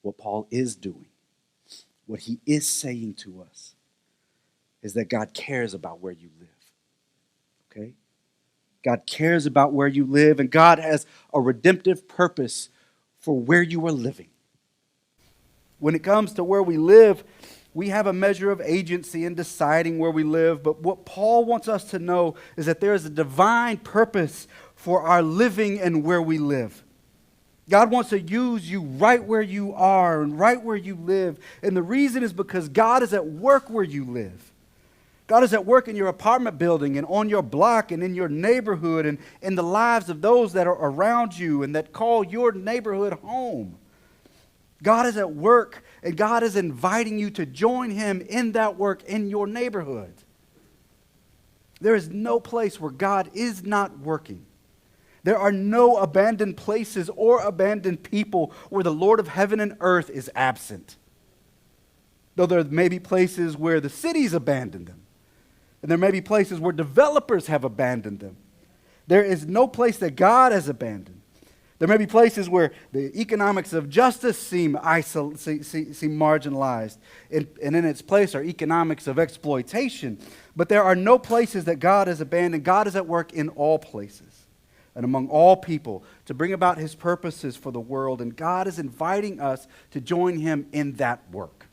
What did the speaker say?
what Paul is doing, what he is saying to us, is that God cares about where you live. Okay? God cares about where you live, and God has a redemptive purpose for where you are living. When it comes to where we live, we have a measure of agency in deciding where we live, but what Paul wants us to know is that there is a divine purpose for our living and where we live. God wants to use you right where you are and right where you live, and the reason is because God is at work where you live. God is at work in your apartment building and on your block and in your neighborhood and in the lives of those that are around you and that call your neighborhood home. God is at work, and God is inviting you to join him in that work in your neighborhood. There is no place where God is not working. There are no abandoned places or abandoned people where the Lord of heaven and earth is absent. Though there may be places where the cities abandoned them. And there may be places where developers have abandoned them. There is no place that God has abandoned. There may be places where the economics of justice seem marginalized, and in its place are economics of exploitation. But there are no places that God has abandoned. God is at work in all places and among all people to bring about his purposes for the world, and God is inviting us to join him in that work.